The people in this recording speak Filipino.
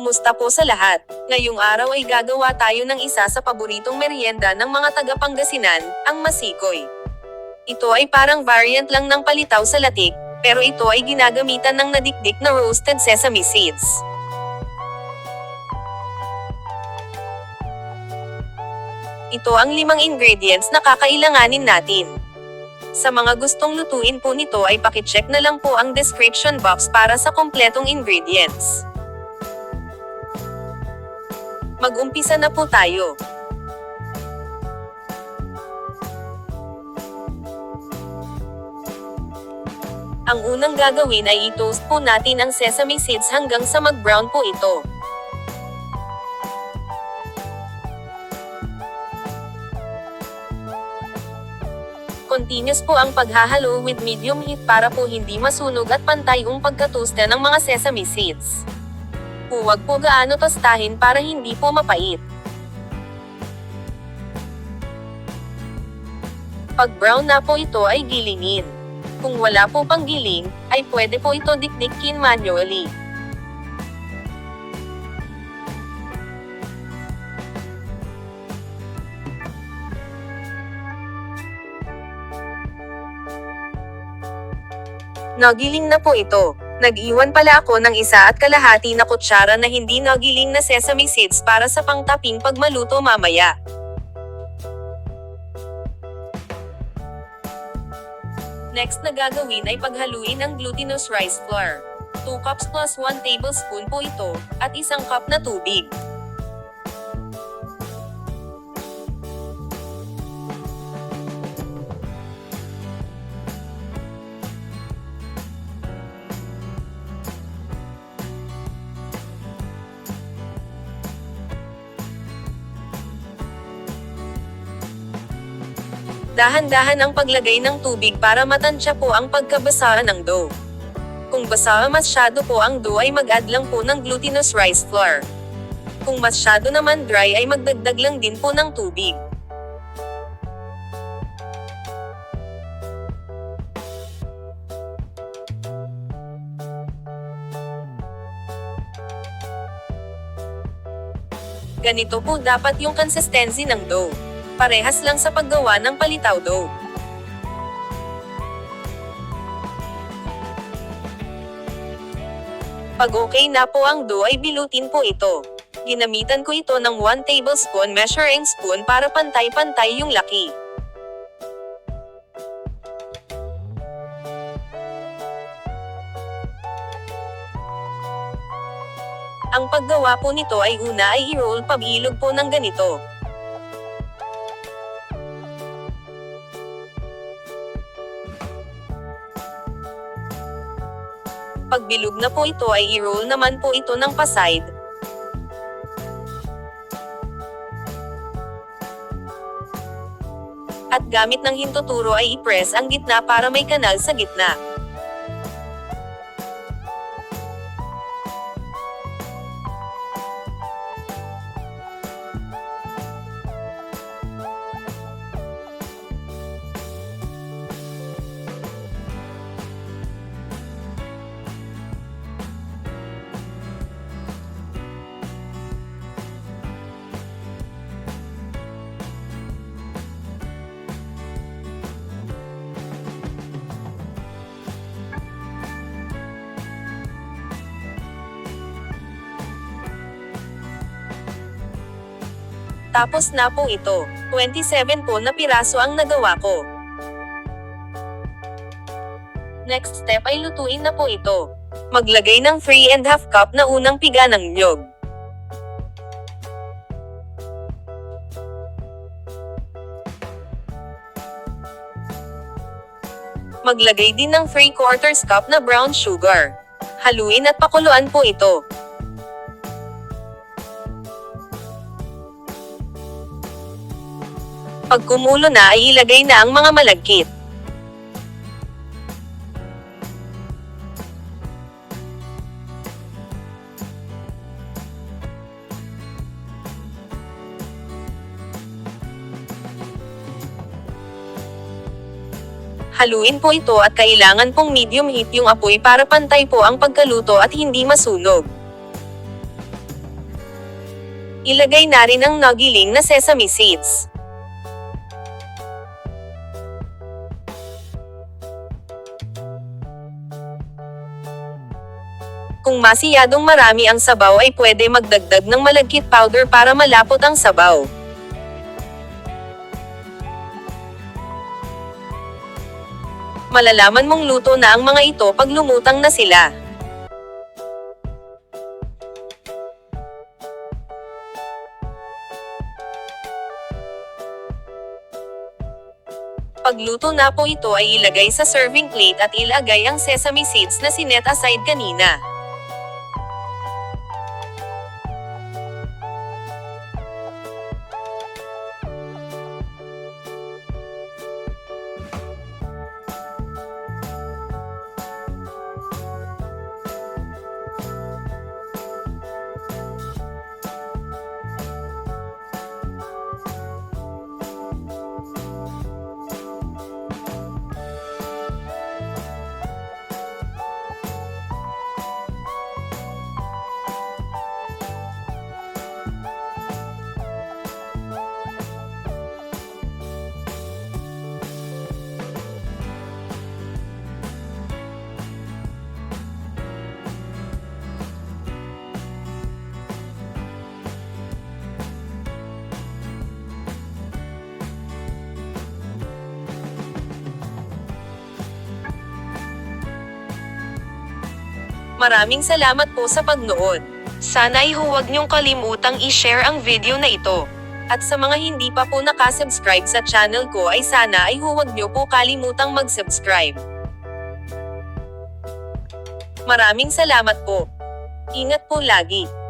Kumusta po sa lahat? Ngayong araw ay gagawa tayo ng isa sa paboritong merienda ng mga taga-Pangasinan, ang masikoy. Ito ay parang variant lang ng palitaw sa latik, pero ito ay ginagamitan ng nadikdik na roasted sesame seeds. Ito ang 5 ingredients na kakailanganin natin. Sa mga gustong lutuin po nito ay pakicheck na lang po ang description box para sa kompletong ingredients. Mag-umpisa na po tayo. Ang unang gagawin ay i-toast po natin ang sesame seeds hanggang sa mag-brown po ito. Continuous po ang paghahalo with medium heat para po hindi masunog at pantay ang pagkatoasta ng mga sesame seeds. Huwag po gaano tostahin para hindi po mapait. Pag brown na po ito ay gilingin. Kung wala po pang giling, ay pwede po ito dikdikin manually. Nagiling na po ito. Nag-iwan pala ako ng 1.5 na kutsara na hindi nagiling na sesame seeds para sa pangtaping pag maluto mamaya. Next na gagawin ay paghaluin ang glutinous rice flour. 2 cups plus 1 tablespoon po ito, at 1 cup na tubig. Dahan-dahan ang paglagay ng tubig para matansya po ang pagkabasa ng dough. Kung basa masyado po ang dough ay mag-add lang po ng glutinous rice flour. Kung masyado naman dry ay magdagdag lang din po ng tubig. Ganito po dapat yung consistency ng dough. Parehas lang sa paggawa ng palitaw dough. Pag okay na po ang dough ay bilutin po ito. Ginamitan ko ito ng 1 tablespoon measuring spoon para pantay-pantay yung laki. Ang paggawa po nito ay una ay i-roll pabilog po ng ganito. Pag bilog na po ito ay i-roll naman po ito ng pa-side. At gamit ng hintuturo ay i-press ang gitna para may kanal sa gitna. Tapos na po ito. 27 po na piraso ang nagawa ko. Next step ay lutuin na po ito. Maglagay ng 3½ cup na unang piga ng niyog. Maglagay din ng 3/4 cup na brown sugar. Haluin at pakuluan po ito. Pag kumulo na ay ilagay na ang mga malagkit. Haluin po ito at kailangan pong medium heat yung apoy para pantay po ang pagkaluto at hindi masunog. Ilagay na rin ang nagiling na sesame seeds. Kung masiyadong marami ang sabaw ay pwede magdagdag ng malagkit powder para malapot ang sabaw. Malalaman mong luto na ang mga ito pag lumutang na sila. Pagluto na po ito ay ilagay sa serving plate at ilagay ang sesame seeds na sinet aside kanina. Maraming salamat po sa pagnood. Sana ay huwag niyong kalimutang i-share ang video na ito. At sa mga hindi pa po nakasubscribe sa channel ko ay sana ay huwag niyo po kalimutang mag-subscribe. Maraming salamat po. Ingat po lagi.